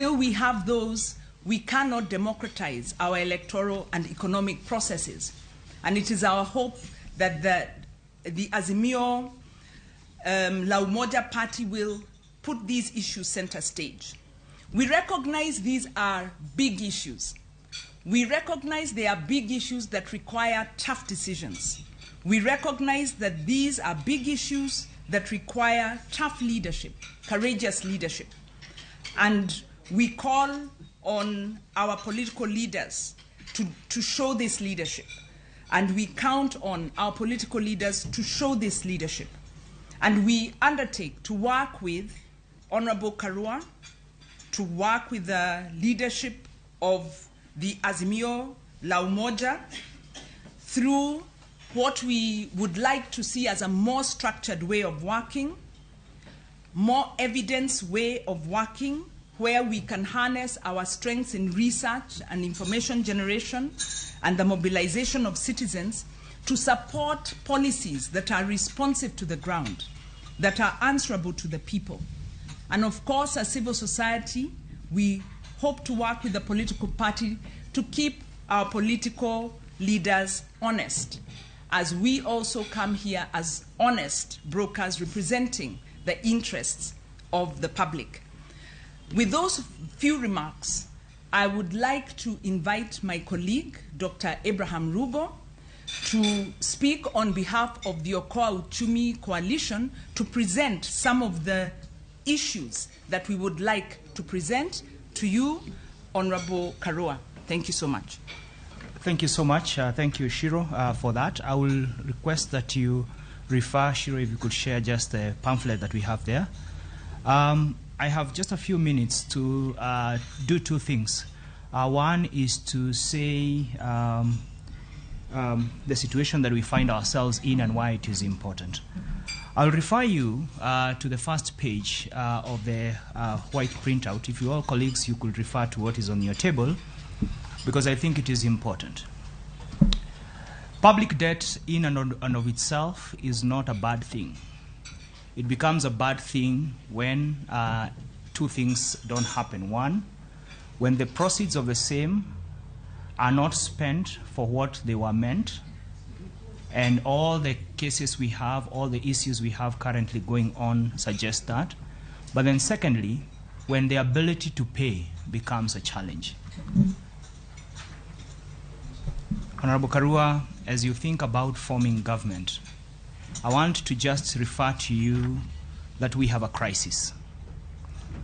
Until we have those, we cannot democratize our electoral and economic processes. And it is our hope that the Azimio La Umoja Party will put these issues center stage. We recognize these are big issues. We recognize they are big issues that require tough decisions. We recognize that these are big issues that require tough leadership, courageous leadership. And we call on our political leaders to show this leadership. And we count on our political leaders to show this leadership. And we undertake to work with Honorable Karua, to work with the leadership of the Azimio La Umoja through what we would like to see as a more structured way of working, more evidence way of working, where we can harness our strengths in research and information generation and the mobilization of citizens to support policies that are responsive to the ground, that are answerable to the people. And of course, as civil society, we hope to work with the political party to keep our political leaders honest, as we also come here as honest brokers representing the interests of the public. With those few remarks, I would like to invite my colleague, Dr. Abraham Rubo, to speak on behalf of the Okoa Uchumi Coalition to present some of the issues that we would like to present to you, Honorable Karua. Thank you so much. Thank you so much. Thank you, Shiro, for that. I will request that you refer, Shiro, if you could share just the pamphlet that we have there. I have just a few minutes to do two things. One is to say the situation that we find ourselves in and why it is important. I'll refer you to the first page of the white printout. If you all colleagues, you could refer to what is on your table, because I think it is important. Public debt in and of itself is not a bad thing. It becomes a bad thing when two things don't happen. One, when the proceeds of the same are not spent for what they were meant, and all the cases we have, all the issues we have currently going on suggest that. But then secondly, when the ability to pay becomes a challenge. Honorable Karua, as you think about forming government, I want to just refer to you that we have a crisis.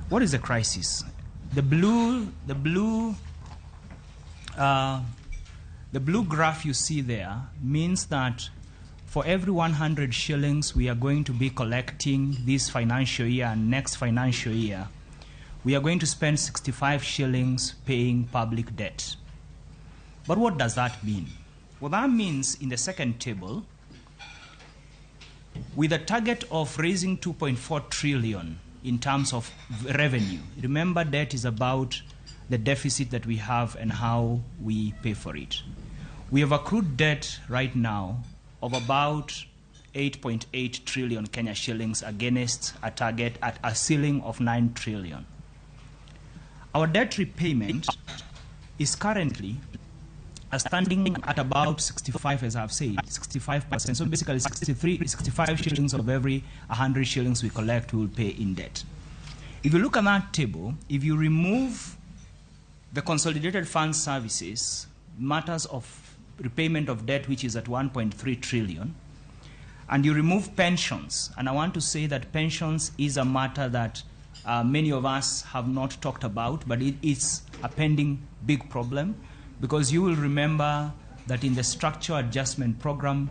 What is a crisis? The blue graph you see there means that for every 100 shillings we are going to be collecting this financial year and next financial year, we are going to spend 65 shillings paying public debt. But what does that mean? Well, that means in the second table, with a target of raising 2.4 trillion in terms of revenue. Remember, debt is about the deficit that we have and how we pay for it. We have accrued debt right now of about 8.8 trillion Kenya shillings against a target at a ceiling of 9 trillion. Our debt repayment is currently standing at about 65, as I've said, 65%. So basically 65 shillings of every 100 shillings we collect we will pay in debt. If you look at that table, if you remove the consolidated fund services, matters of repayment of debt, which is at 1.3 trillion, and you remove pensions, and I want to say that pensions is a matter that many of us have not talked about, but it is a pending big problem. Because you will remember that in the structural adjustment program,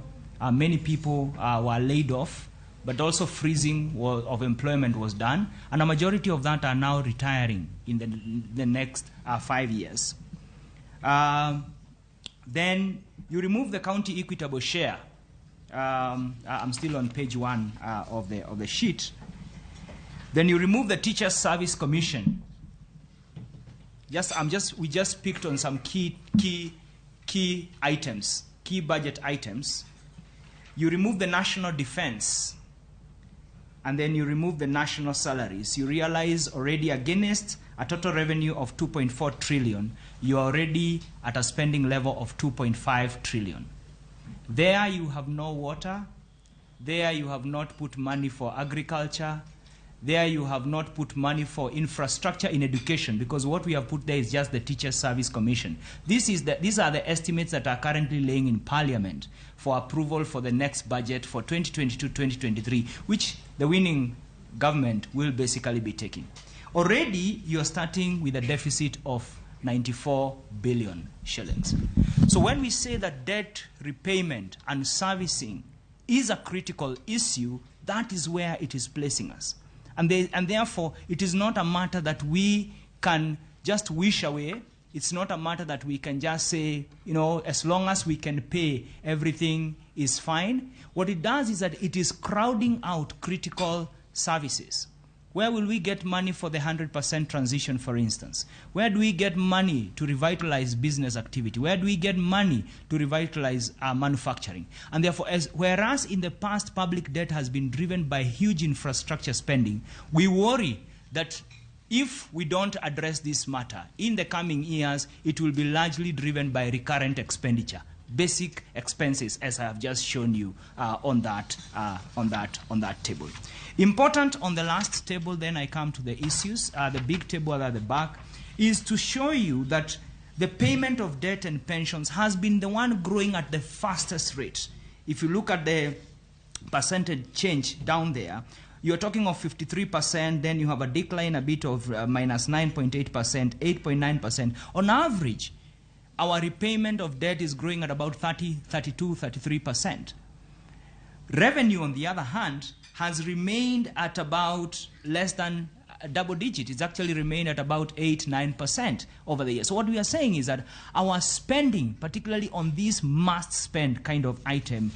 many people were laid off, but also freezing of employment was done, and a majority of that are now retiring in the next 5 years. Then you remove the county equitable share. I'm still on page 1 of the sheet. Then you remove the Teachers Service Commission. We just picked on some key items, key budget items. You remove the national defense. and then you remove the national salaries, you realize already against a total revenue of 2.4 trillion, you are already at a spending level of 2.5 trillion. There you have no water, there you have not put money for agriculture, there you have not put money for infrastructure in education, because what we have put there is just the Teachers Service Commission. These are the estimates that are currently laying in Parliament for approval for the next budget for 2022-2023, which the winning government will basically be taking. Already, you are starting with a deficit of 94 billion shillings. So when we say that debt repayment and servicing is a critical issue, that is where it is placing us. And therefore, it is not a matter that we can just wish away. It's not a matter that we can just say, you know, as long as we can pay, everything is fine. What it does is that it is crowding out critical services. Where will we get money for the 100% transition, for instance? Where do we get money to revitalize business activity? Where do we get money to revitalize manufacturing? And therefore, whereas in the past public debt has been driven by huge infrastructure spending, we worry that if we don't address this matter, in the coming years, it will be largely driven by recurrent expenditure, basic expenses, as I have just shown you on that table. Important on the last table, then I come to the issues. The big table at the back is to show you that the payment of debt and pensions has been the one growing at the fastest rate. If you look at the percentage change down there, you're talking of 53%, then you have a decline a bit of minus 9.8%, 8.9%. On average, our repayment of debt is growing at about 30, 32, 33%. Revenue, on the other hand, has remained at about less than a double digit. It's actually remained at about 8, 9% over the years. So what we are saying is that our spending, particularly on this must-spend kind of item,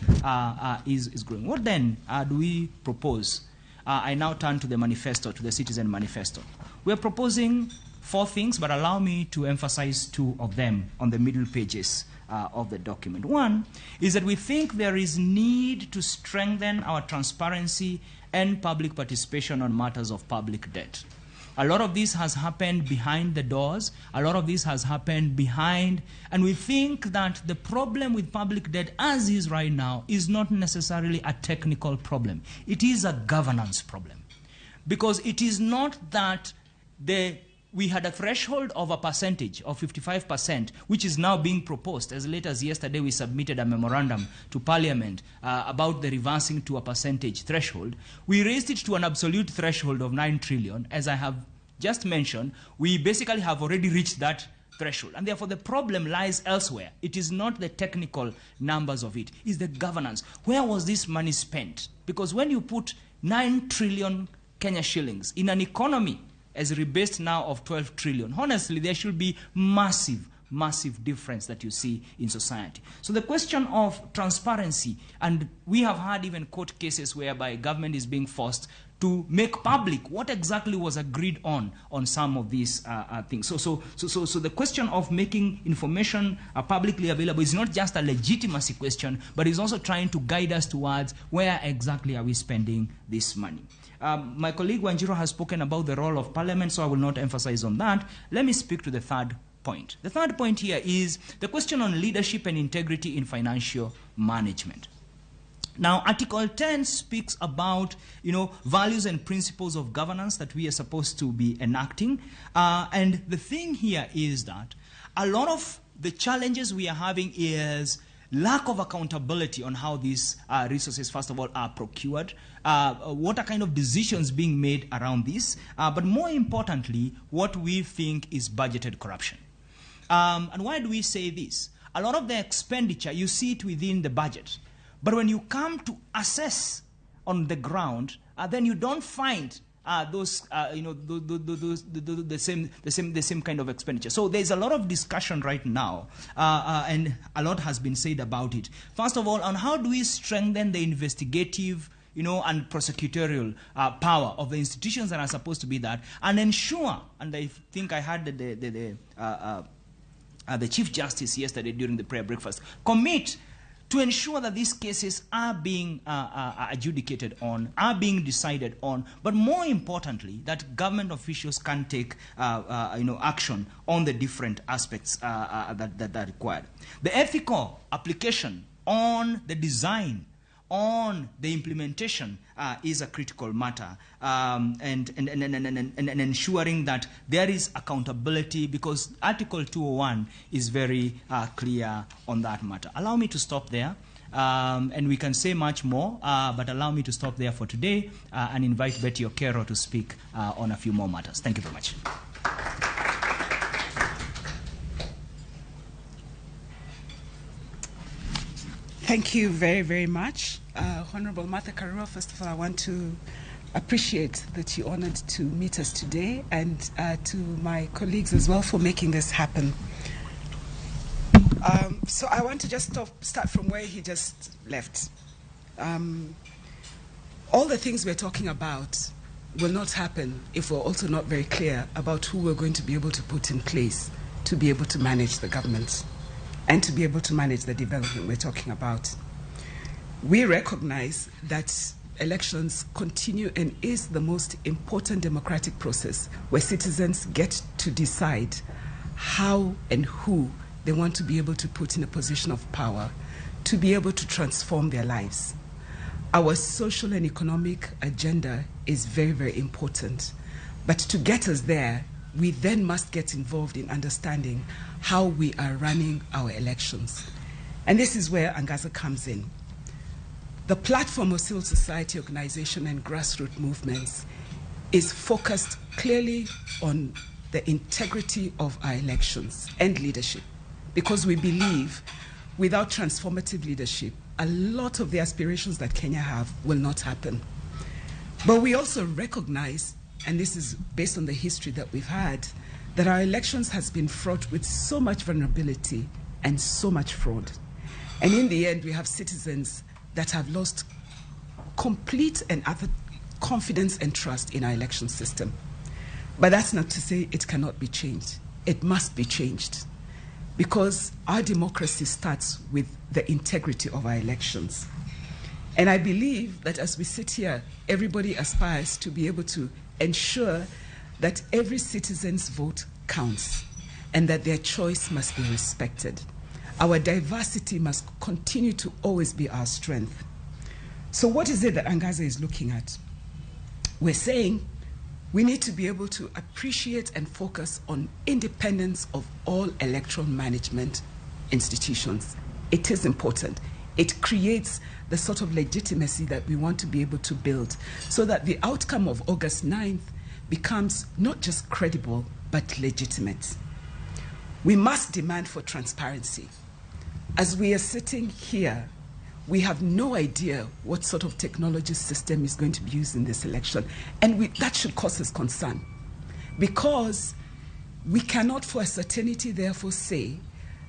is growing. What then do we propose? I now turn to the manifesto, to the Citizen Manifesto. We are proposing 4 things, but allow me to emphasize 2 of them on the middle pages of the document. One is that we think there is need to strengthen our transparency and public participation on matters of public debt. A lot of this has happened behind the doors. A lot of this has happened behind, and we think that the problem with public debt as is right now is not necessarily a technical problem. It is a governance problem. Because it is not that we had a threshold of a percentage of 55%, which is now being proposed. As late as yesterday, we submitted a memorandum to Parliament about the reversing to a percentage threshold. We raised it to an absolute threshold of 9 trillion. As I have just mentioned, we basically have already reached that threshold. And therefore, the problem lies elsewhere. It is not the technical numbers of it. It's the governance. Where was this money spent? Because when you put 9 trillion Kenya shillings in an economy as rebased now of 12 trillion. Honestly, there should be massive difference that you see in society. So the question of transparency, and we have had even court cases whereby government is being forced to make public what exactly was agreed on some of these things. So the question of making information publicly available is not just a legitimacy question, but is also trying to guide us towards where exactly are we spending this money. My colleague Wanjiru has spoken about the role of Parliament, so I will not emphasize on that. Let me speak to the third point. The third point here is the question on leadership and integrity in financial management. Now, Article 10 speaks about, values and principles of governance that we are supposed to be enacting. And the thing here is that a lot of the challenges we are having is lack of accountability on how these resources, first of all, are procured, what are kind of decisions being made around this, but more importantly, what we think is budgeted corruption. And why do we say this? A lot of the expenditure, you see it within the budget, but when you come to assess on the ground, then you don't find the same kind of expenditure. So there's a lot of discussion right now, and a lot has been said about it. First of all, on how do we strengthen the investigative, and prosecutorial power of the institutions that are supposed to be that, and ensure. And I think I had the Chief Justice yesterday during the prayer breakfast commit to ensure that these cases are being adjudicated on, are being decided on, but more importantly, that government officials can take action on the different aspects that are required. The ethical application on the design, on the implementation is a critical matter, and ensuring that there is accountability, because Article 201 is very clear on that matter. Allow me to stop there, and we can say much more, but allow me to stop there for today and invite Betty Okero to speak on a few more matters. Thank you very much. Thank you very, very much. Honorable Martha Karua, first of all, I want to appreciate that you honored to meet us today, and to my colleagues as well for making this happen. So I want to just start from where he just left. All the things we're talking about will not happen if we're also not very clear about who we're going to be able to put in place to be able to manage the government and to be able to manage the development we're talking about. We recognize that elections continue and is the most important democratic process where citizens get to decide how and who they want to be able to put in a position of power to be able to transform their lives. Our social and economic agenda is very, very important. But to get us there, we then must get involved in understanding how we are running our elections. And this is where Angaza comes in. The platform of civil society organization and grassroots movements is focused clearly on the integrity of our elections and leadership, because we believe without transformative leadership, a lot of the aspirations that Kenya have will not happen. But we also recognize, and this is based on the history that we've had, that our elections has been fraught with so much vulnerability and so much fraud. And in the end, we have citizens that have lost complete and utter confidence and trust in our election system. But that's not to say it cannot be changed. It must be changed, because our democracy starts with the integrity of our elections. And I believe that as we sit here, everybody aspires to be able to ensure that every citizen's vote counts and that their choice must be respected. Our diversity must continue to always be our strength. So what is it that Angaza is looking at? We're saying we need to be able to appreciate and focus on independence of all electoral management institutions. It is important. It creates the sort of legitimacy that we want to be able to build so that the outcome of August 9th becomes not just credible, but legitimate. We must demand for transparency. As we are sitting here, we have no idea what sort of technology system is going to be used in this election. And that should cause us concern, because we cannot for a certainty therefore say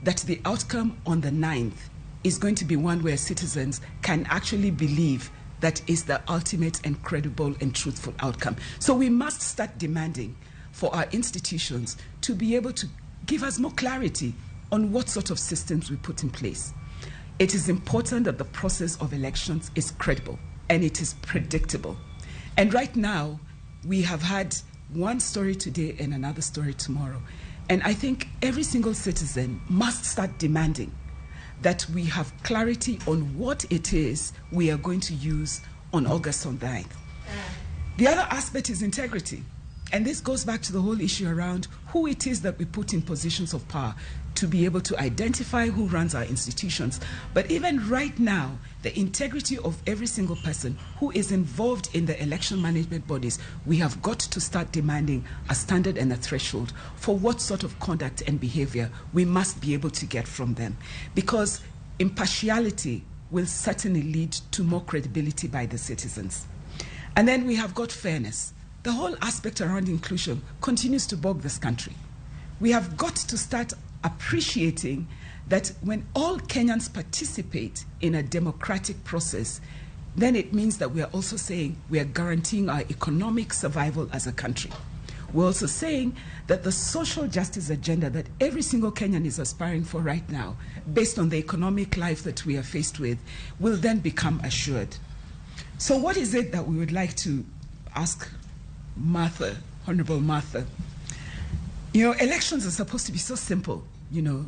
that the outcome on the 9th is going to be one where citizens can actually believe that is the ultimate and credible and truthful outcome. So we must start demanding for our institutions to be able to give us more clarity on what sort of systems we put in place. It is important that the process of elections is credible and it is predictable. And right now, we have had one story today and another story tomorrow. And I think every single citizen must start demanding that we have clarity on what it is we are going to use on August 9th. The other aspect is integrity. And this goes back to the whole issue around who it is that we put in positions of power to be able to identify who runs our institutions. But even right now, the integrity of every single person who is involved in the election management bodies, we have got to start demanding a standard and a threshold for what sort of conduct and behavior we must be able to get from them. Because impartiality will certainly lead to more credibility by the citizens. And then we have got fairness. The whole aspect around inclusion continues to bog this country. We have got to start appreciating that when all Kenyans participate in a democratic process, then it means that we are also saying we are guaranteeing our economic survival as a country. We're also saying that the social justice agenda that every single Kenyan is aspiring for right now, based on the economic life that we are faced with, will then become assured. So what is it that we would like to ask Martha, Honorable Martha? You know, elections are supposed to be so simple. You know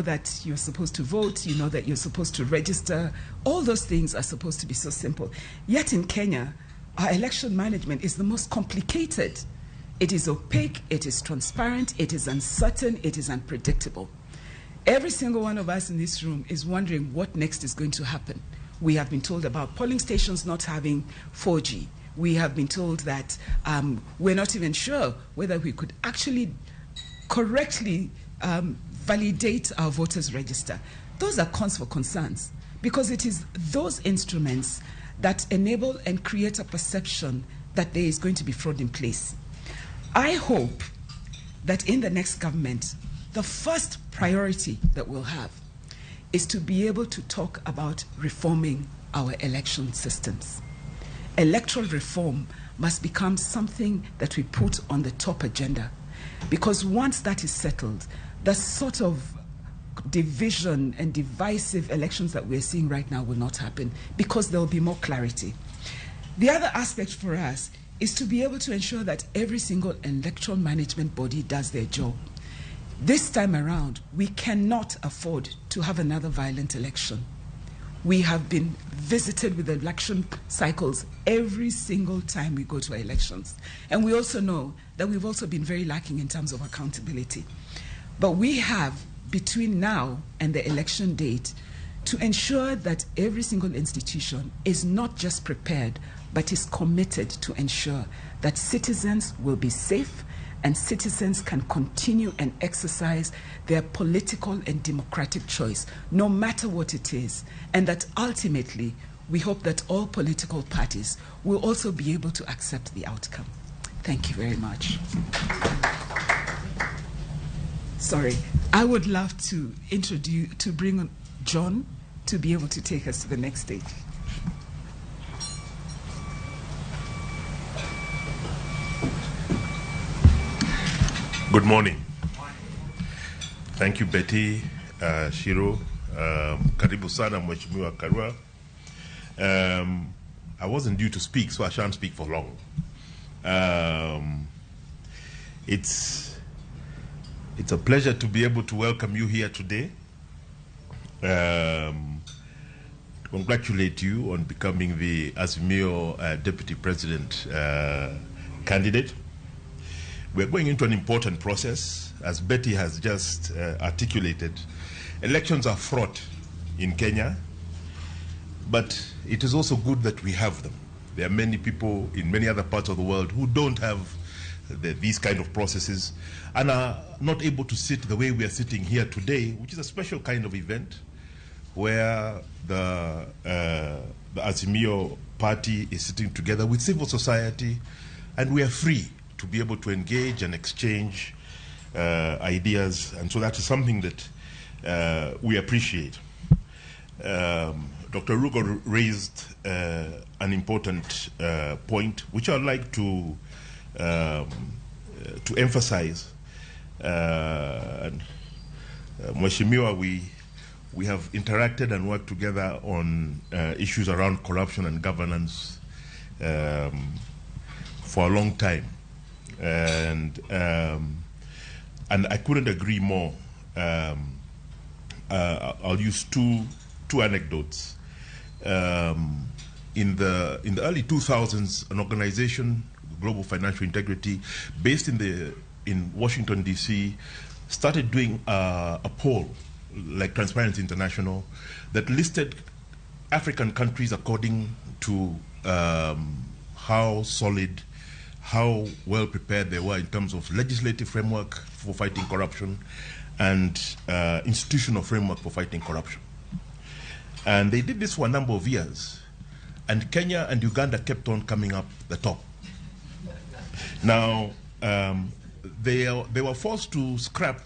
that you're supposed to vote, you know that you're supposed to register. All those things are supposed to be so simple. Yet in Kenya, our election management is the most complicated. It is opaque, it is transparent, it is uncertain, it is unpredictable. Every single one of us in this room is wondering what next is going to happen. We have been told about polling stations not having 4G. We have been told that we're not even sure whether we could actually correctly validate our voters' register. Those are cause for concerns, because it is those instruments that enable and create a perception that there is going to be fraud in place. I hope that in the next government, the first priority that we'll have is to be able to talk about reforming our election systems. Electoral reform must become something that we put on the top agenda, because once that is settled, the sort of division and divisive elections that we're seeing right now will not happen, because there will be more clarity. The other aspect for us is to be able to ensure that every single electoral management body does their job. This time around, we cannot afford to have another violent election. We have been visited with election cycles every single time we go to elections. And we also know that we've also been very lacking in terms of accountability. But we have, between now and the election date, to ensure that every single institution is not just prepared, but is committed to ensure that citizens will be safe and citizens can continue and exercise their political and democratic choice, no matter what it is. And that ultimately, we hope that all political parties will also be able to accept the outcome. Thank you very much. Sorry, I would love to bring on John to be able to take us to the next stage. Good morning. Thank you, Betty, Shiro, karibu sana Mheshimiwa Karua. I wasn't due to speak, so I shan't speak for long. It's a pleasure to be able to welcome you here today. Congratulate you on becoming the Azimio Deputy President candidate. We're going into an important process. As Betty has just articulated, elections are fraught in Kenya, but it is also good that we have them. There are many people in many other parts of the world who don't have these kind of processes and are not able to sit the way we are sitting here today, which is a special kind of event where the Azimio party is sitting together with civil society, and we are free to be able to engage and exchange ideas, and so that is something that we appreciate. Dr. Rugo raised an important point, which I'd like to emphasize. Mheshimiwa, we have interacted and worked together on issues around corruption and governance for a long time. And I couldn't agree more. I'll use two anecdotes. In the early 2000s, an organization, Global Financial Integrity, based in Washington D.C., started doing a poll, like Transparency International, that listed African countries according to how solid, how well prepared they were in terms of legislative framework for fighting corruption and institutional framework for fighting corruption. And they did this for a number of years, and Kenya and Uganda kept on coming up the top. Now, they were forced to scrap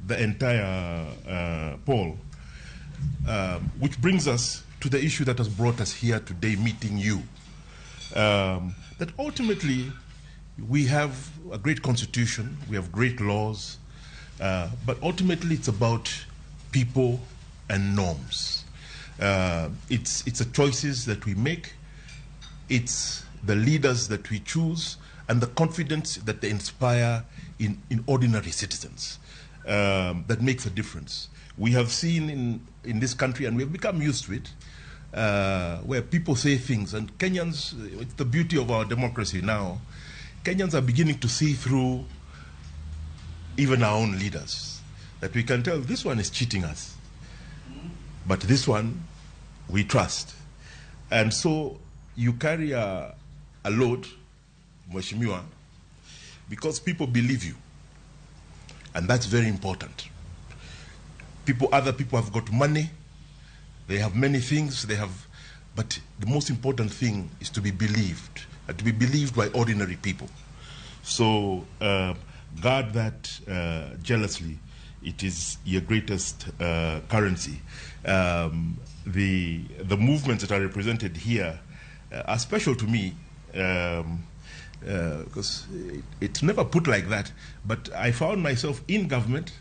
the entire poll, which brings us to the issue that has brought us here today, meeting you. That ultimately, We have a great constitution, we have great laws, but ultimately it's about people and norms. It's the choices that we make, it's the leaders that we choose, and the confidence that they inspire in ordinary citizens that makes a difference. We have seen in this country, and we have become used to it, where people say things, and Kenyans, it's the beauty of our democracy now, Kenyans are beginning to see through even our own leaders, that we can tell this one is cheating us, but this one we trust. And so you carry a load, Mheshimiwa, because people believe you, and that's very important. Other people have got money, they have many things, but the most important thing is to be believed, and to be believed by ordinary people. So guard that jealously. It is your greatest currency. The movements that are represented here are special to me, because it's never put like that, but I found myself in government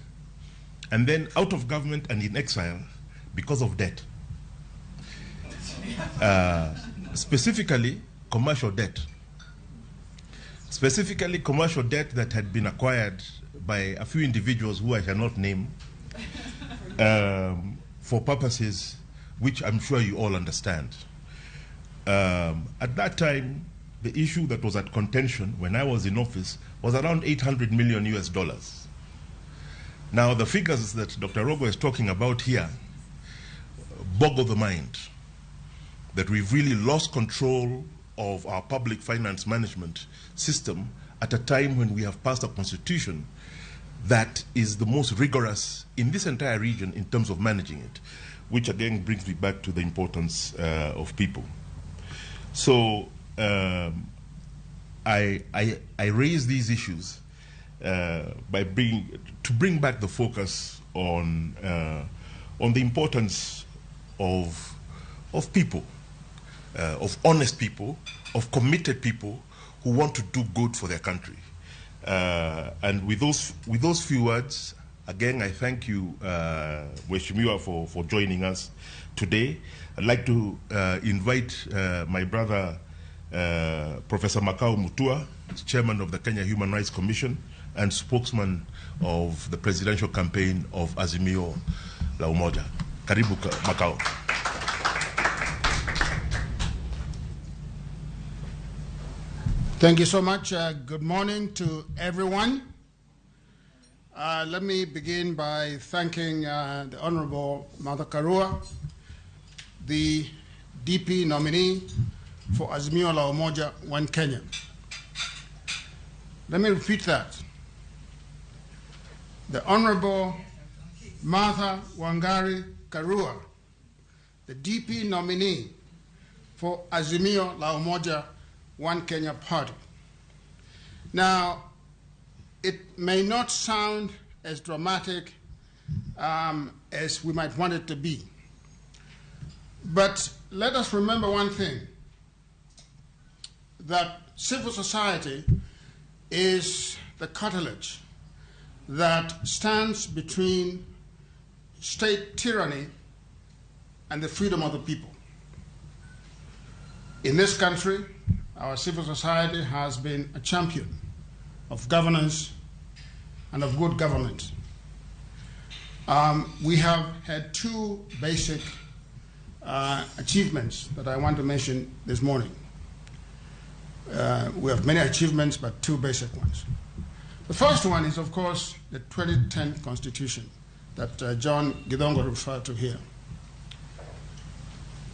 and then out of government and in exile because of debt. Specifically, commercial debt. Specifically, commercial debt that had been acquired by a few individuals who I shall not name for purposes which I'm sure you all understand. At that time, the issue that was at contention when I was in office was around $800 million US. Now, the figures that Dr. Rogo is talking about here boggle the mind, that we've really lost control of our public finance management system at a time when we have passed a constitution that is the most rigorous in this entire region in terms of managing it, which again brings me back to the importance of people. So I raise these issues to bring back the focus on the importance of people, of honest people, of committed people who want to do good for their country. And with those few words, again, I thank you, Mheshimiwa, for joining us today. I'd like to invite my brother, Professor Makao Mutua, Chairman of the Kenya Human Rights Commission and spokesman of the presidential campaign of Azimio la Umoja. Karibu, Makao. Thank you so much. Good morning to everyone. Let me begin by thanking the Honorable Martha Karua, the DP nominee for Azimio la Umoja, One Kenya. Let me repeat that. The Honorable Martha Wangari Karua, the DP nominee for Azimio la Umoja, One Kenya Party. Now, it may not sound as dramatic as we might want it to be, but let us remember one thing, that civil society is the cartilage that stands between state tyranny and the freedom of the people. In this country, our civil society has been a champion of governance and of good government. We have had two basic achievements that I want to mention this morning. We have many achievements, but two basic ones. The first one is, of course, the 2010 Constitution that John Gidongo referred to here.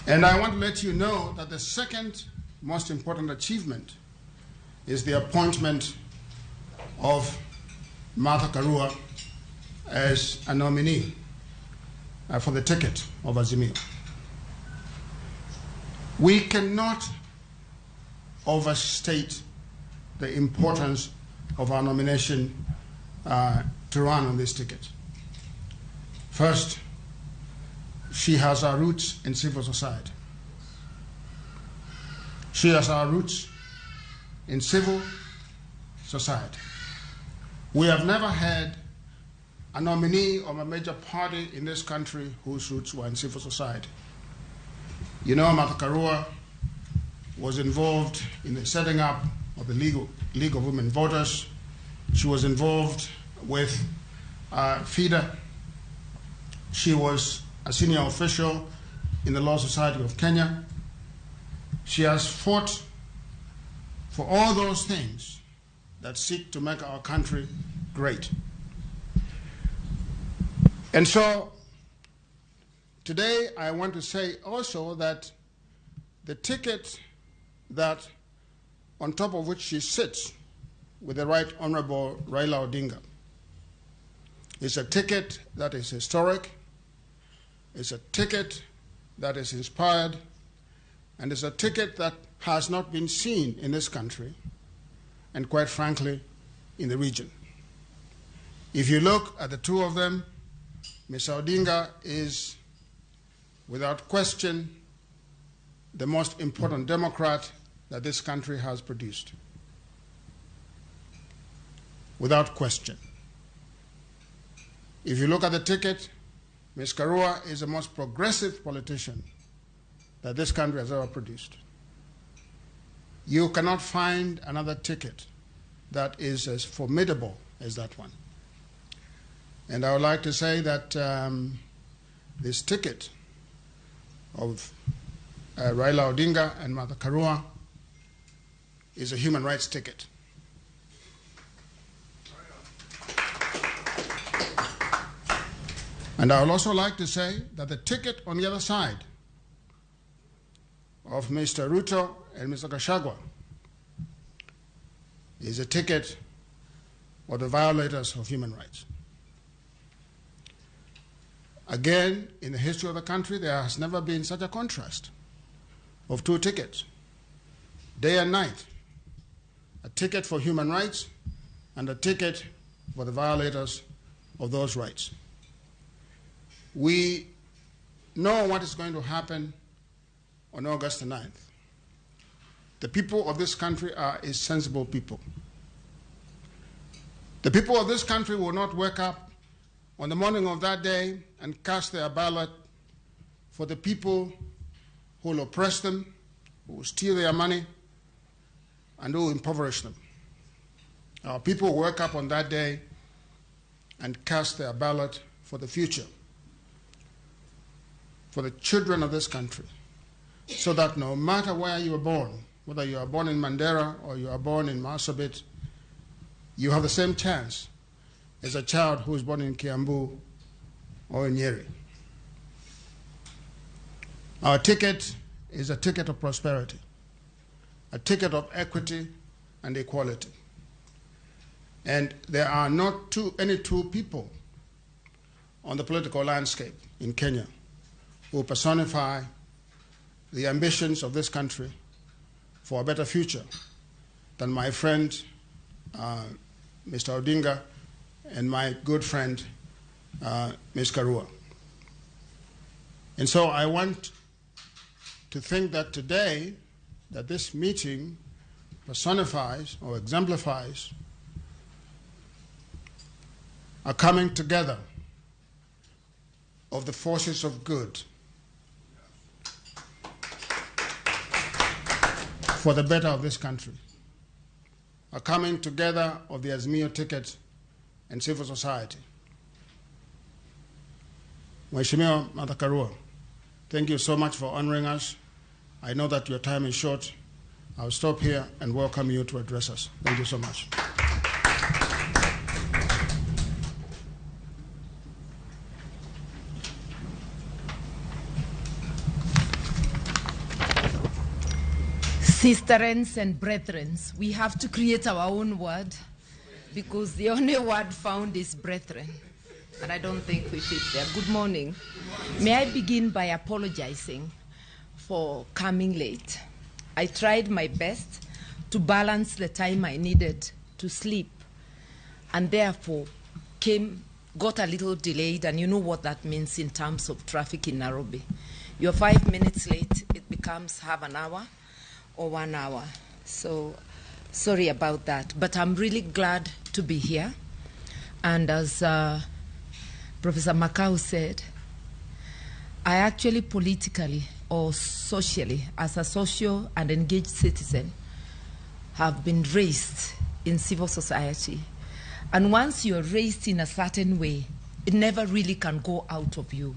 And I want to let you know that the second most important achievement is the appointment of Martha Karua as a nominee for the ticket of Azimio. We cannot overstate the importance of our nomination to run on this ticket. First, she has our roots in civil society. She has our roots in civil society. We have never had a nominee of a major party in this country whose roots were in civil society. You know, Martha Karua was involved in the setting up of the League of Women Voters. She was involved with FIDA. She was a senior official in the Law Society of Kenya. She has fought for all those things that seek to make our country great. And so today I want to say also that the ticket that on top of which she sits with the Right Honorable Raila Odinga is a ticket that is historic, it's a ticket that is inspired, and it's a ticket that has not been seen in this country and, quite frankly, in the region. If you look at the two of them, Ms. Odinga is, without question, the most important Democrat that this country has produced. Without question. If you look at the ticket, Ms. Karua is the most progressive politician that this country has ever produced. You cannot find another ticket that is as formidable as that one. And I would like to say that this ticket of Raila Odinga and Martha Karua is a human rights ticket. And I would also like to say that the ticket on the other side of Mr. Ruto and Mr. Gachagua is a ticket of the violators of human rights. Again, in the history of the country, there has never been such a contrast of two tickets, day and night, a ticket for human rights and a ticket for the violators of those rights. We know what is going to happen on August the 9th. The people of this country are a sensible people. The people of this country will not wake up on the morning of that day and cast their ballot for the people who will oppress them, who will steal their money, and who will impoverish them. Our people will wake up on that day and cast their ballot for the future, for the children of this country, so that no matter where you are born, whether you are born in Mandera or you are born in Marsabit, you have the same chance as a child who is born in Kiambu or in Nyeri. Our ticket is a ticket of prosperity, a ticket of equity and equality. And there are not any two people on the political landscape in Kenya who personify the ambitions of this country for a better future than my friend, Mr. Odinga, and my good friend, Ms. Karua. And so I want to think that today, that this meeting personifies or exemplifies a coming together of the forces of good for the better of this country, a coming together of the Azimio ticket and civil society. Mheshimiwa Martha Karua, thank you so much for honoring us. I know that your time is short. I'll stop here and welcome you to address us. Thank you so much. Sisterens and brethren, we have to create our own word because the only word found is brethren, and I don't think we fit there. Good morning. May I begin by apologizing for coming late. I tried my best to balance the time I needed to sleep and therefore got a little delayed, and you know what that means in terms of traffic in Nairobi. You're 5 minutes late, it becomes half an hour or 1 hour. So Sorry about that, but I'm really glad to be here. And as Professor Makau said, I actually politically or socially, as a social and engaged citizen, have been raised in civil society. And once you're raised in a certain way, it never really can go out of you.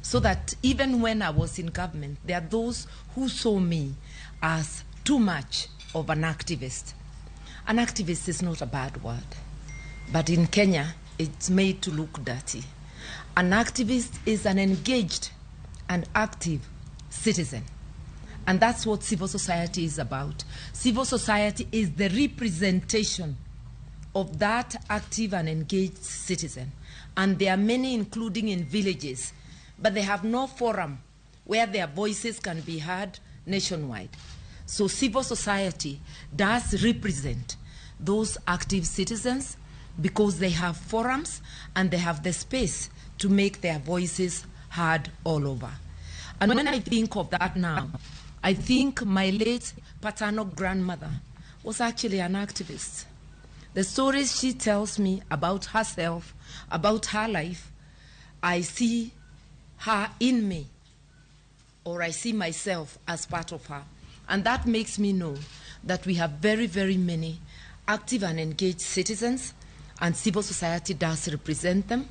So that even when I was in government, there are those who saw me as too much of an activist. An activist is not a bad word, but in Kenya, it's made to look dirty. An activist is an engaged and active citizen. And that's what civil society is about. Civil society is the representation of that active and engaged citizen. And there are many, including in villages, but they have no forum where their voices can be heard nationwide. So civil society does represent those active citizens because they have forums and they have the space to make their voices heard all over. And when I think of that now, I think my late paternal grandmother was actually an activist. The stories she tells me about herself, about her life, I see her in me, or I see myself as part of her. And that makes me know that we have very, very many active and engaged citizens, and civil society does represent them,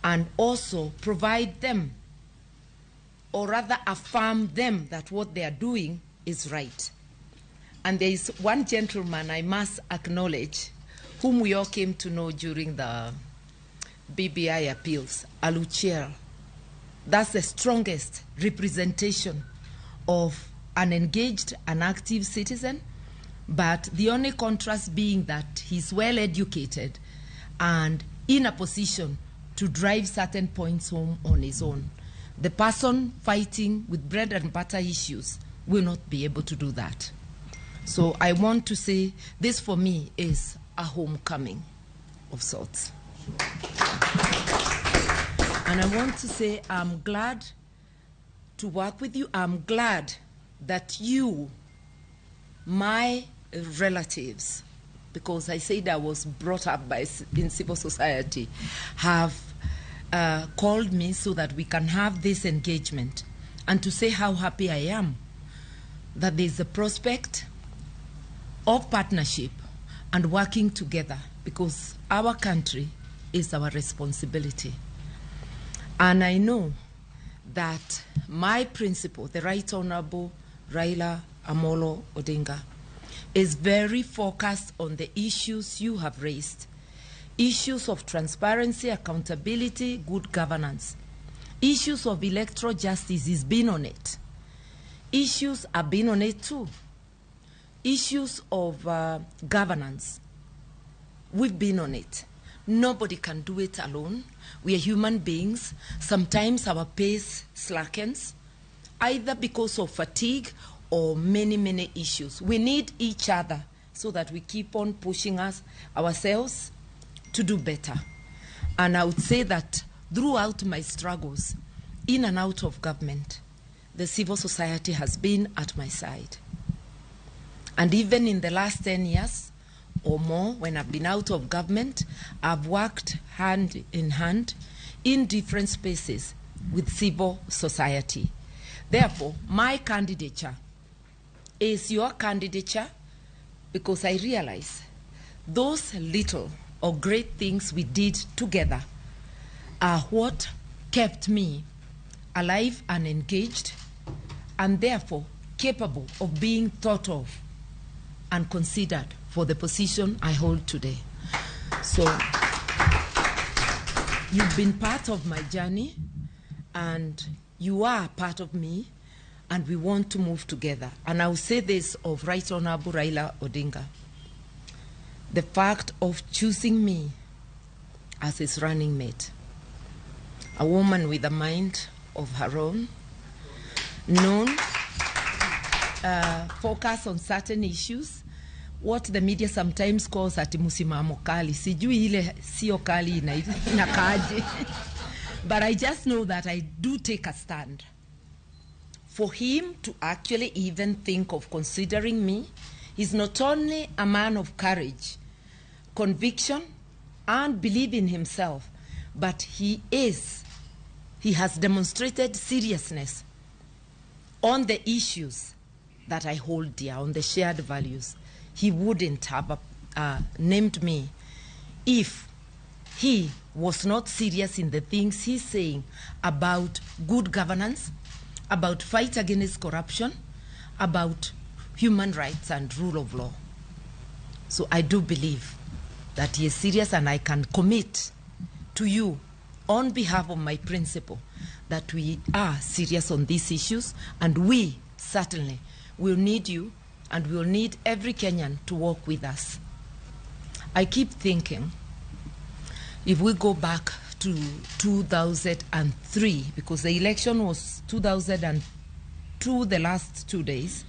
and also provide them, or rather affirm them that what they are doing is right. And there is one gentleman I must acknowledge, whom we all came to know during the BBI appeals, Aluchiel. That's the strongest representation of an engaged and active citizen, but the only contrast being that he's well educated and in a position to drive certain points home on his own. The person fighting with bread and butter issues will not be able to do that. So I want to say this for me is a homecoming of sorts. And I want to say I'm glad to work with you. I'm glad that you, my relatives, because I said I was brought up in civil society, have called me so that we can have this engagement, and to say how happy I am that there's a prospect of partnership and working together, because our country is our responsibility. And I know that my principal, the Right Honorable Raila Amolo Odinga, is very focused on the issues you have raised. Issues of transparency, accountability, good governance. Issues of electoral justice, he's been on it. Issues have been on it too. Issues of governance, we've been on it. Nobody can do it alone. We are human beings. Sometimes our pace slackens, either because of fatigue or many, many issues. We need each other so that we keep on pushing ourselves to do better. And I would say that throughout my struggles, in and out of government, the civil society has been at my side. And even in the last 10 years or more, when I've been out of government, I've worked hand in hand in different spaces with civil society. Therefore, my candidature is your candidature, because I realize those little or great things we did together are what kept me alive and engaged, and therefore capable of being thought of and considered for the position I hold today. So you've been part of my journey, and you are part of me, and we want to move together. And I will say this of Right Honorable Raila Odinga: the fact of choosing me as his running mate, a woman with a mind of her own, known, focus on certain issues, what the media sometimes calls ati musimamo kali. Sijui ile sio kali inakaje. But I just know that I do take a stand. For him to actually even think of considering me, He's not only a man of courage, conviction, and belief in himself, but he has demonstrated seriousness on the issues that I hold dear, on the shared values. He wouldn't have named me if he was not serious in the things he's saying about good governance, about fight against corruption, about human rights and rule of law. So I do believe that he is serious, and I can commit to you on behalf of my principal that we are serious on these issues, and we certainly will need you, and we will need every Kenyan to work with us. I keep thinking, if we go back to 2003, because the election was 2002, the last 2 days,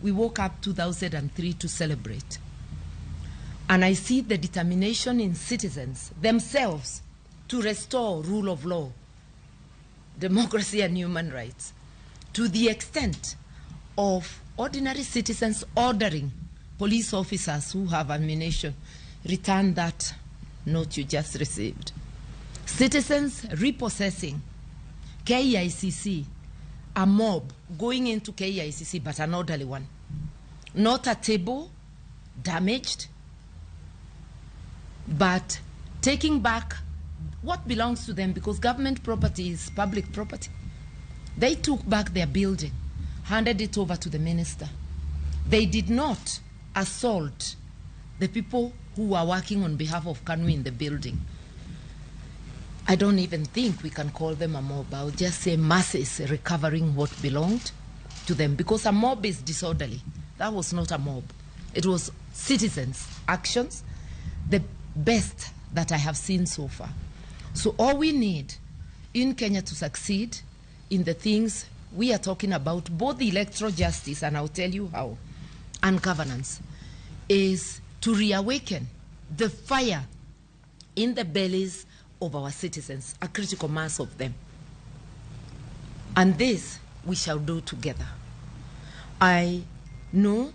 we woke up 2003 to celebrate. And I see the determination in citizens themselves to restore rule of law, democracy and human rights, to the extent of ordinary citizens ordering police officers who have ammunition, return that note you just received. Citizens repossessing KICC, a mob going into KICC, but an orderly one. Not a table damaged, but taking back what belongs to them, because government property is public property. They took back their building, handed it over to the minister. They did not assault the people who were working on behalf of KANU in the building. I don't even think we can call them a mob. I'll just say masses recovering what belonged to them, because a mob is disorderly. That was not a mob. It was citizens' actions, the best that I have seen so far. So all we need in Kenya to succeed in the things we are talking about, both the electoral justice, and I'll tell you how, and governance, is to reawaken the fire in the bellies of our citizens, a critical mass of them. And this we shall do together. I know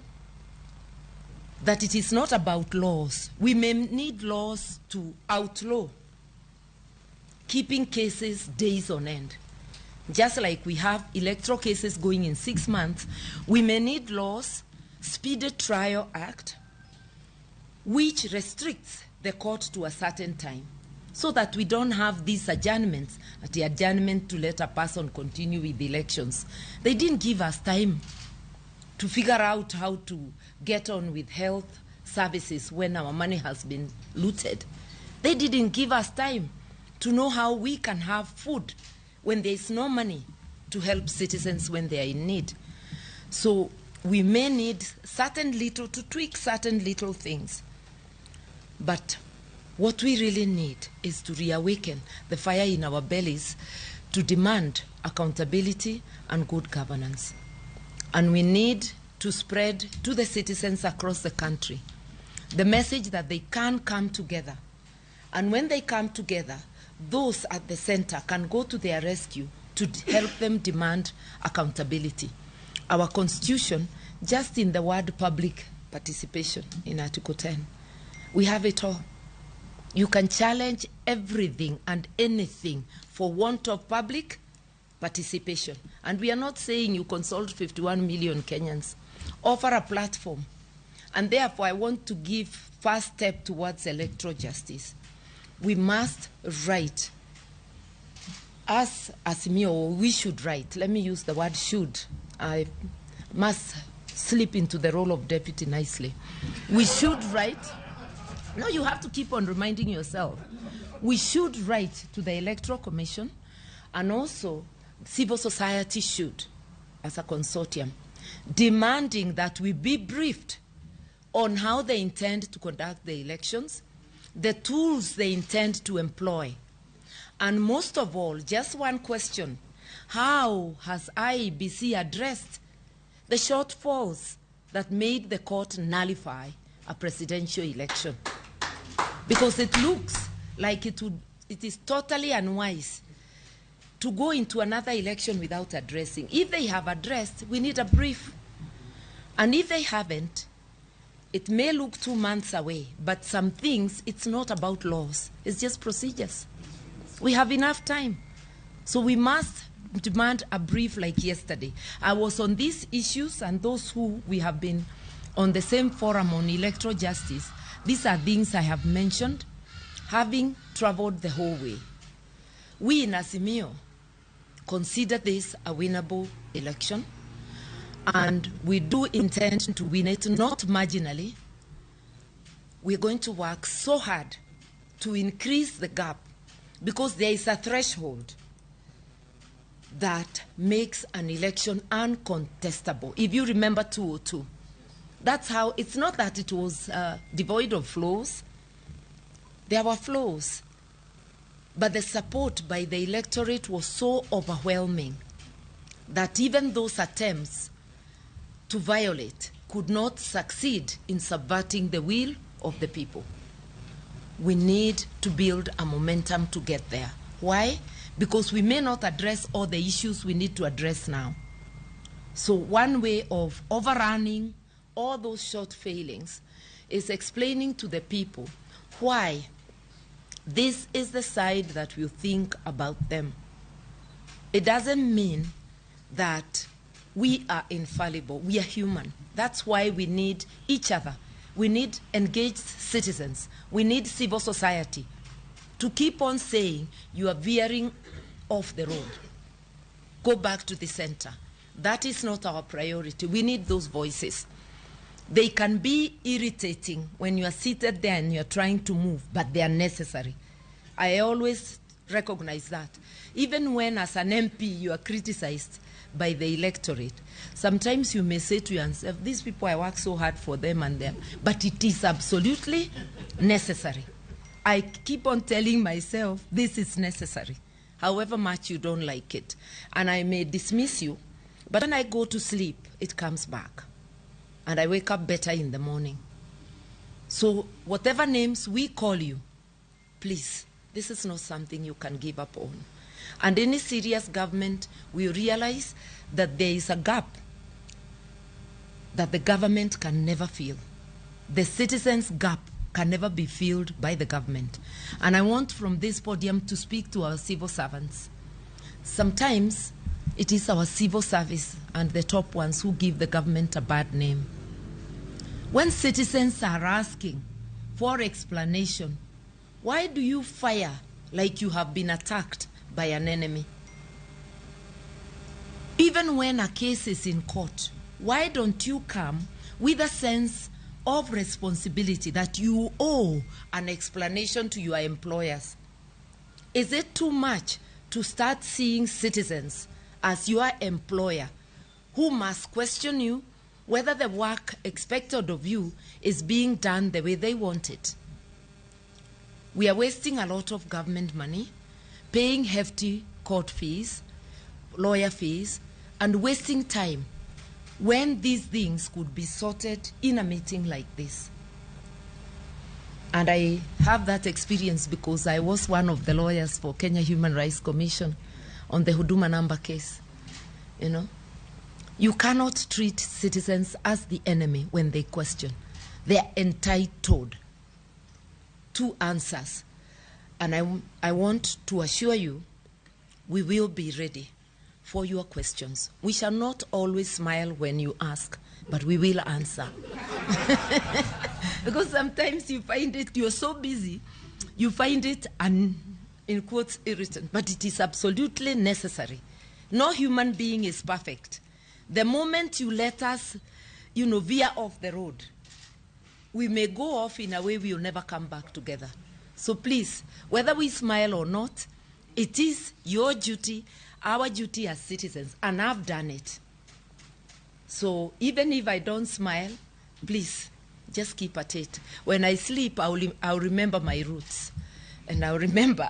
that it is not about laws. We may need laws to outlaw keeping cases days on end. Just like we have electoral cases going in 6 months, we may need laws, Speedy Trial Act, which restricts the court to a certain time, so that we don't have these adjournments, at the adjournment to let a person continue with the elections. They didn't give us time to figure out how to get on with health services when our money has been looted. They didn't give us time to know how we can have food when there is no money to help citizens when they are in need. So we may need to tweak certain little things. But what we really need is to reawaken the fire in our bellies to demand accountability and good governance. And we need to spread to the citizens across the country the message that they can come together. And when they come together, those at the center can go to their rescue to help them demand accountability. Our Constitution, just in the word public participation in Article 10, we have it all. You can challenge everything and anything for want of public participation. And we are not saying you consult 51 million Kenyans. Offer a platform. And therefore, I want to give first step towards electoral justice. We must write, as Azimio, we should write. Let me use the word should. I must slip into the role of deputy nicely. We should write. No, you have to keep on reminding yourself. We should write to the Electoral Commission, and also civil society should, as a consortium, demanding that we be briefed on how they intend to conduct the elections, the tools they intend to employ. And most of all, just one question: how has IEBC addressed the shortfalls that made the court nullify a presidential election? Because it looks like it is totally unwise to go into another election without addressing. If they have addressed, we need a brief. And if they haven't, it may look 2 months away, but some things, it's not about laws. It's just procedures. We have enough time. So we must demand a brief like yesterday. I was on these issues, and those who we have been on the same forum on electoral justice, these are things I have mentioned, having traveled the whole way. We in Azimio consider this a winnable election, and we do intend to win it, not marginally. We're going to work so hard to increase the gap, because there is a threshold that makes an election uncontestable. If you remember 2002, that's how, it's not that it was devoid of flaws. There were flaws, but the support by the electorate was so overwhelming that even those attempts to violate could not succeed in subverting the will of the people. We need to build a momentum to get there. Why? Because we may not address all the issues we need to address now. So one way of overrunning all those short failings is explaining to the people why this is the side that we think about them. It doesn't mean that we are infallible. We are human. That's why we need each other. We need engaged citizens. We need civil society to keep on saying you are veering off the road. Go back to the center. That is not our priority. We need those voices. They can be irritating when you are seated there and you are trying to move, but they are necessary. I always recognize that. Even when as an MP you are criticized by the electorate, sometimes you may say to yourself, these people, I work so hard for them and them, but it is absolutely necessary. I keep on telling myself, this is necessary, however much you don't like it. And I may dismiss you, but when I go to sleep, it comes back. And I wake up better in the morning. So whatever names we call you, please, this is not something you can give up on. And any serious government will realize that there is a gap that the government can never fill. The citizens' gap can never be filled by the government. And I want from this podium to speak to our civil servants. Sometimes it is our civil service and the top ones who give the government a bad name. When citizens are asking for explanation, why do you fire like you have been attacked by an enemy? Even when a case is in court, why don't you come with a sense of responsibility that you owe an explanation to your employers? Is it too much to start seeing citizens as your employer who must question you whether the work expected of you is being done the way they want it? We are wasting a lot of government money, paying hefty court fees, lawyer fees, and wasting time when these things could be sorted in a meeting like this. And I have that experience because I was one of the lawyers for Kenya Human Rights Commission on the Huduma number case. You know, you cannot treat citizens as the enemy when they question. They are entitled to answers. And I want to assure you, we will be ready for your questions. We shall not always smile when you ask, but we will answer. Because sometimes you find it, you're so busy, you find it, in quotes, irritant, but it is absolutely necessary. No human being is perfect. The moment you let us, veer off the road, we may go off in a way we will never come back together. So please, whether we smile or not, it is your duty, our duty as citizens, and I've done it. So even if I don't smile, please, just keep at it. When I sleep, I'll remember my roots. And I'll remember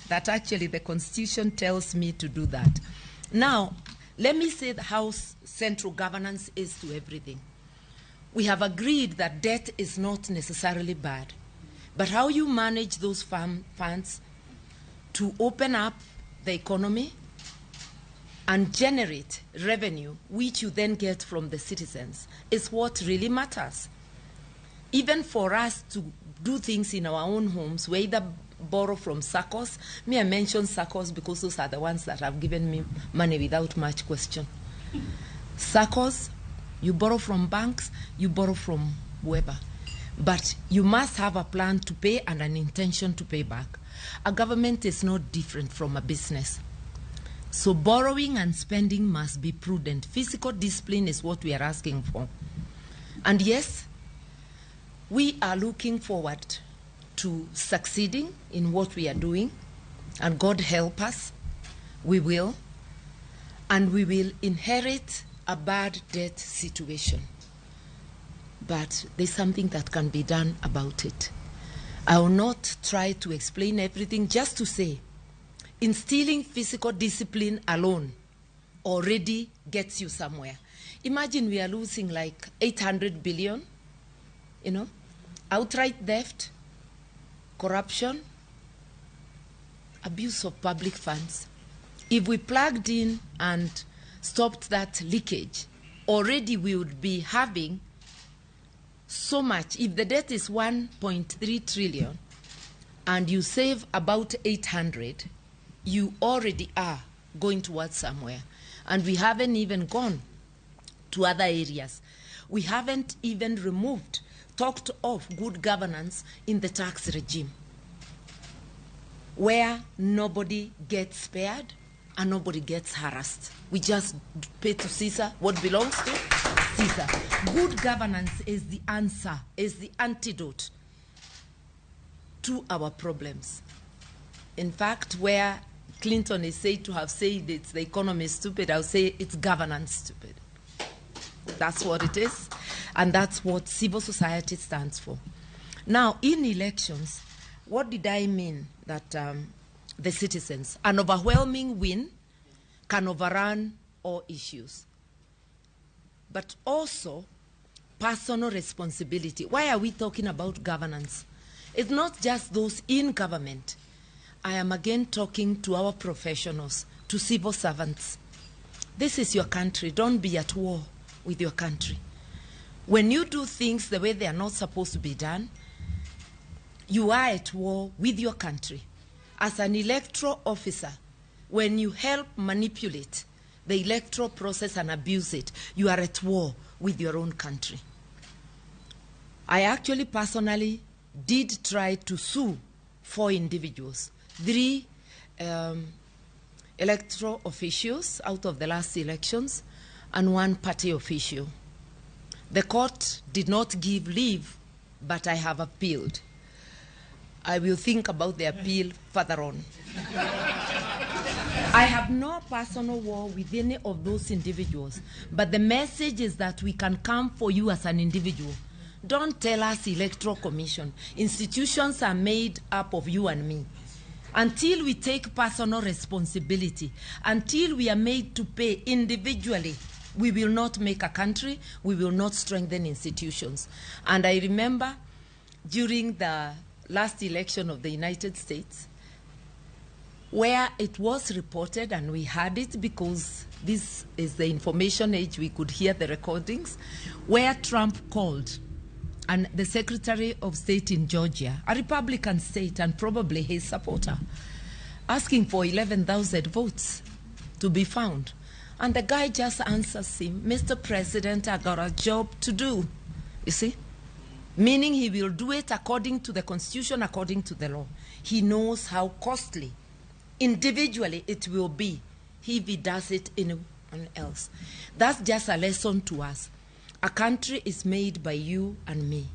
that actually the Constitution tells me to do that. Now, let me say how central governance is to everything. We have agreed that debt is not necessarily bad, but how you manage those funds to open up the economy and generate revenue, which you then get from the citizens, is what really matters. Even for us to do things in our own homes, we either borrow from SACCOs. I mention SACCOs because those are the ones that have given me money without much question. SACCOs, you borrow from banks, you borrow from whoever. But you must have a plan to pay and an intention to pay back. A government is not different from a business. So borrowing and spending must be prudent. Fiscal discipline is what we are asking for. And yes, we are looking forward to succeeding in what we are doing. And God help us, we will. And we will inherit a bad debt situation. But there's something that can be done about it. I will not try to explain everything, just to say, instilling fiscal discipline alone already gets you somewhere. Imagine we are losing like 800 billion, outright theft, corruption, abuse of public funds. If we plugged in and stopped that leakage, already we would be having so much. If the debt is 1.3 trillion and you save about 800, you already are going towards somewhere. And we haven't even gone to other areas. We haven't even talked of good governance in the tax regime, where nobody gets spared and nobody gets harassed. We just pay to Caesar what belongs to Caesar. Good governance is the answer, is the antidote to our problems. In fact, where Clinton is said to have said it's the economy is stupid, I'll say it's governance stupid. That's what it is, and that's what civil society stands for. Now, in elections, what did I mean that the citizens, an overwhelming win can overrun all issues, but also personal responsibility. Why are we talking about governance? It's not just those in government. I am again talking to our professionals, to civil servants. This is your country. Don't be at war with your country. When you do things the way they are not supposed to be done, you are at war with your country. As an electoral officer, when you help manipulate the electoral process and abuse it, you are at war with your own country. I actually personally did try to sue 4 individuals, 3 electoral officials out of the last elections and 1 party official. The court did not give leave, but I have appealed. I will think about the appeal further on. I have no personal war with any of those individuals, but the message is that we can come for you as an individual. Don't tell us electoral commission. Institutions are made up of you and me. Until we take personal responsibility, until we are made to pay individually, we will not make a country, we will not strengthen institutions. And I remember during the last election of the United States, where it was reported, and we had it because this is the information age, we could hear the recordings, where Trump called and the Secretary of State in Georgia, a Republican state and probably his supporter, asking for 11,000 votes to be found. And the guy just answers him, Mr. President, I got a job to do. You see? Meaning he will do it according to the Constitution, according to the law. He knows how costly individually it will be if he does it anyone else. That's just a lesson to us. A country is made by you and me.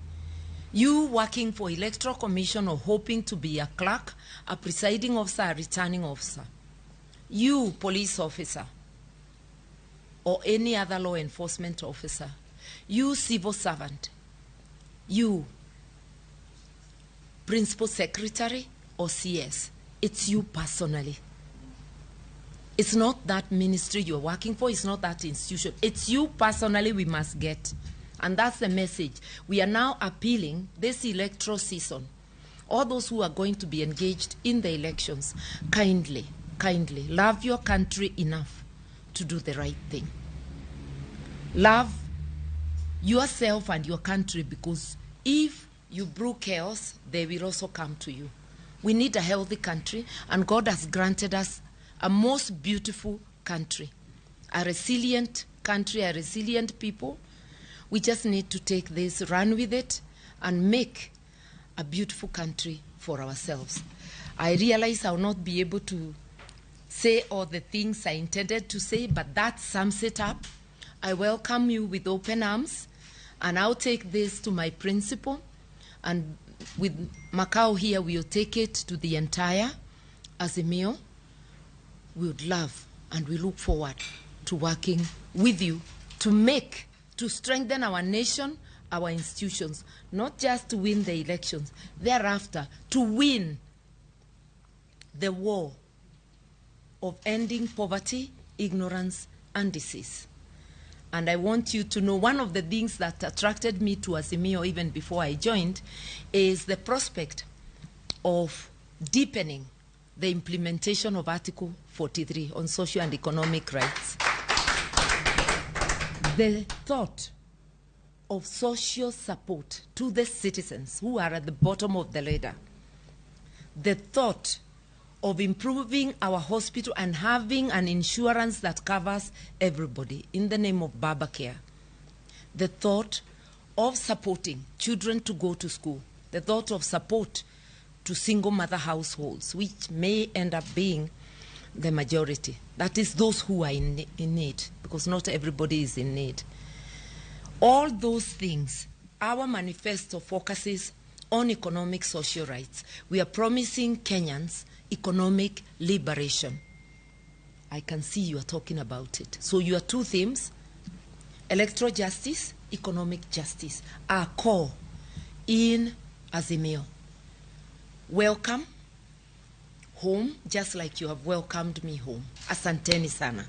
You working for electoral commission or hoping to be a clerk, a presiding officer, a returning officer. You police officer or any other law enforcement officer. You civil servant. You principal secretary or CS. It's you personally. It's not that ministry you're working for, it's not that institution. It's you personally we must get. And that's the message. We are now appealing this electoral season. All those who are going to be engaged in the elections, kindly, love your country enough to do the right thing. Love yourself and your country, because if you brew chaos, they will also come to you. We need a healthy country, and God has granted us a most beautiful country, a resilient country, a resilient people. We just need to take this, run with it, and make a beautiful country for ourselves. I realize I'll not be able to say all the things I intended to say, but that sums it up. I welcome you with open arms, and I'll take this to my principal, and with Macau here, we'll take it to the entire Azimio. We would love and we look forward to working with you to strengthen our nation, our institutions, not just to win the elections, thereafter to win the war of ending poverty, ignorance, and disease. And I want you to know one of the things that attracted me to Azimio even before I joined is the prospect of deepening the implementation of Article 43 on social and economic rights. The thought of social support to the citizens who are at the bottom of the ladder. The thought of improving our hospital and having an insurance that covers everybody in the name of Baba Care. The thought of supporting children to go to school. The thought of support to single mother households, which may end up being the majority. That is those who are in need, because not everybody is in need. All those things, our manifesto focuses on economic social rights. We are promising Kenyans economic liberation. I can see you are talking about it. So your two themes, electoral justice, economic justice, are core in Azimio. Welcome home, just like you have welcomed me home. Asanteni sana.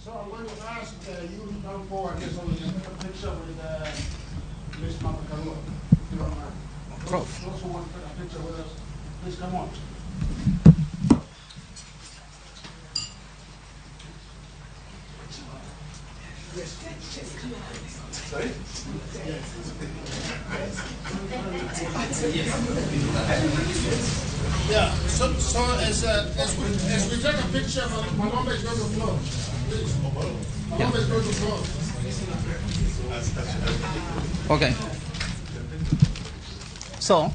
So I'm going to ask you to come forward here so we can take a picture with Ms. Mamakarua. If you don't mind. Prof. Those who want to take a picture with us, please come on. Sorry? Yeah, so as we take a picture, Malombe is going to close. Please. Malombe is going to close. Okay. So